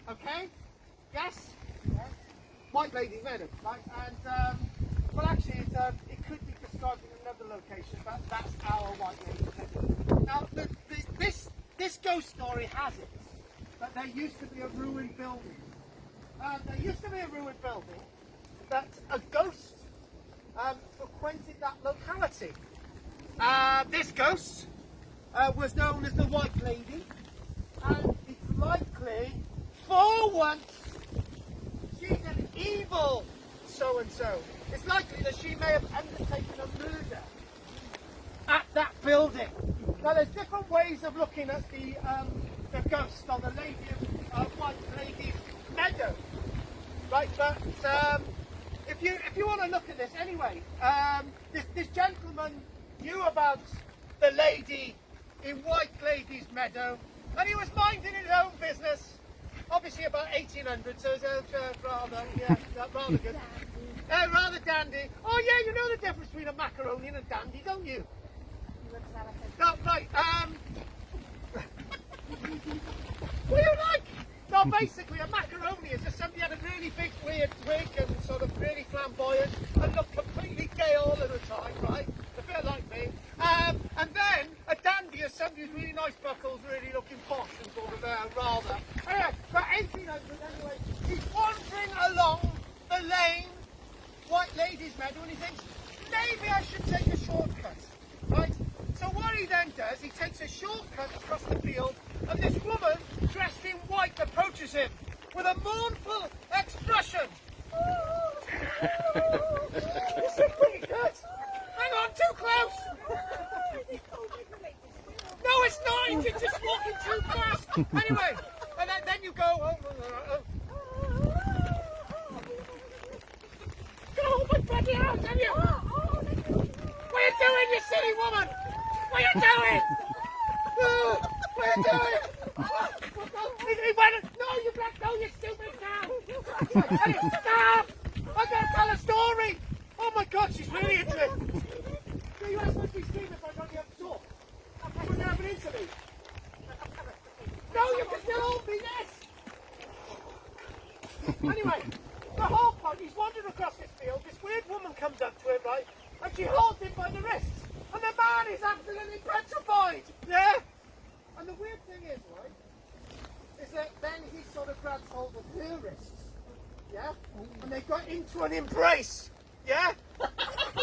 Okay? Yes? White Lady Meadow, right? And, well, actually, it could be described in another location, but that's our White Lady Meadow. Now, this ghost story has it that there used to be a ruined building. That a ghost frequented that locality. This ghost was known as the White Lady, and it's likely, for once, she's an evil so-and-so. It's likely that she may have undertaken a murder at that building. Now, there's different ways of looking at the ghost on the White Lady's Meadow, right? But if you want to look at this anyway, this gentleman knew about the lady in White Lady's Meadow, and he was minding his own business. Obviously about 1800, so it's rather good. Rather dandy. Oh yeah, you know the difference between a macaroni and a dandy, don't you? No, right. What do you like? No, basically a macaroni is just somebody who had a really big weird wig and sort of really flamboyant and looked completely gay all of the time, right? A bit like me. And then a dandy is somebody who's really nice buckles, really looking posh and sort of rather. Anyway, but 1800 anyway, he's wandering along the lane, White Lady's Meadow, and he thinks, maybe I should take a shortcut, right? So what he then does, he takes a shortcut across the field, and this woman, dressed in white, approaches him with a mournful expression. This is pretty good. Hang on, too close. No, it's not. You're just walking too fast. Anyway, and then you go. Gonna hold my bloody hand, have you? What are you doing, you silly woman? What are you doing? What are you doing? He went, no, you stupid cow. Anyway, stop! I'm going to tell a story. Oh my God, she's really into it. So you asked me to be screaming if I got the other door. You're going to have an interview. No, you can still hold me, yes. Anyway, the whole point, he's wandering across this field, this weird woman comes up to him, right, and she holds him by the wrists, and the man is absolutely petrified, yeah? And the weird thing is, right, is that then he sort of grabs hold of her wrists, yeah? And they got into an embrace, yeah?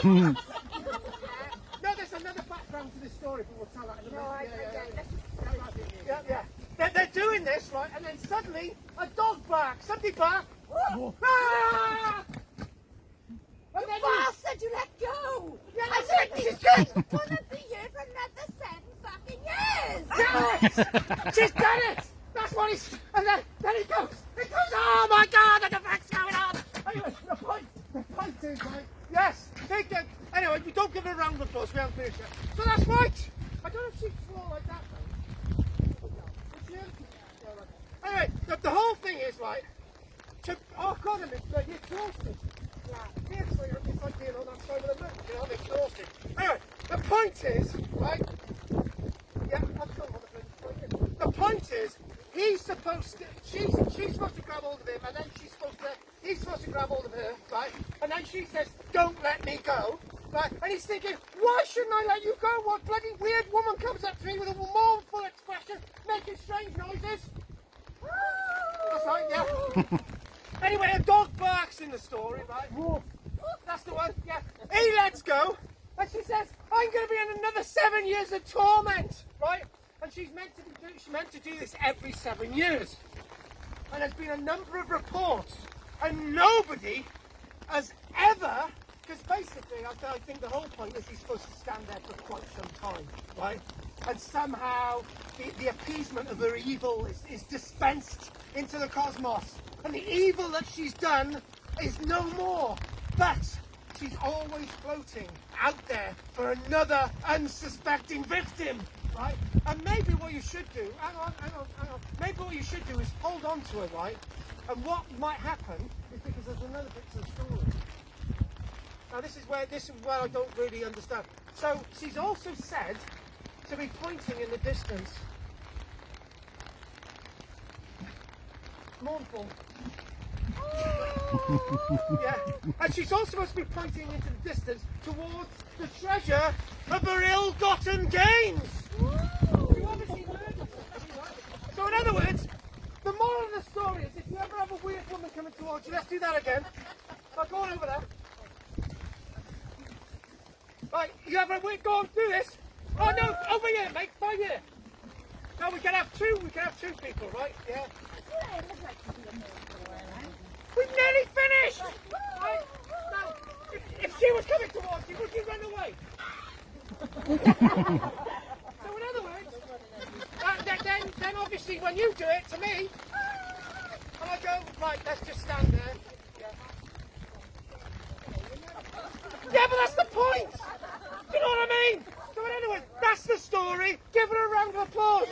No, there's another background to this story, but we'll tell that in a minute. Yeah. They're doing this, right, and then suddenly a dog barks. Somebody barks. Ah! And then Bastard, you let go! Yeah, that's it. She's good. Gonna be here for another 7 fucking years! Yes! She's done it! That's what he's... And then he goes, oh my God, what the fuck's going on? Anyway, the point is, right, yes, they get... Anyway, we don't give her a round of applause, we haven't finished yet. So that's right. I don't know if she'd fall like that, though. Anyway, the whole thing is, right, oh God, I'm exhausted. Yeah, so it's like being on that side of the moon, you know, I'm exhausted. Anyway, the point is, right, yeah, I've got one of the point is, she's supposed to grab hold of him, and then he's supposed to grab hold of her, right, and then she says, don't let me go, right, and he's thinking, why shouldn't I let you go? What bloody weird woman comes up to me with a mournful expression, making strange noises? That's right, yeah. Anyway, a dog barks in the story, right? That's the one, yeah. He lets go, and she says, I'm going to be in another 7 years of torment, right? And she's meant to do this every 7 years. And there's been a number of reports, and nobody has ever, because basically, I think the whole point is he's supposed to stand there for quite some time, right? And somehow the appeasement of her evil is dispensed into the cosmos. And the evil that she's done is no more. But she's always floating out there for another unsuspecting victim, right? And maybe what you should do, hang on. Maybe what you should do is hold on to her, right? And what might happen is because there's another bit to the story. Now this is where I don't really understand. So she's also said to be pointing in the distance. mournful. Yeah, and she's also supposed to be pointing into the distance towards the treasure of her ill-gotten gains. You obviously learned something, right? So in other words, the moral of the story is if you ever have a weird woman coming towards you, let's do that again. Right, go on over there. Right, you have a weird, go on, do this. Oh no, over here, mate, by here. No, we can have two people, right? Yeah. We've nearly finished! Right? Now, if she was coming towards you, would you run away? So in other words, then obviously when you do it to me, and I go, right, let's just stand there. Yeah, but that's the point! Do you know what I mean? So in other words, that's the story. Give her a round of applause.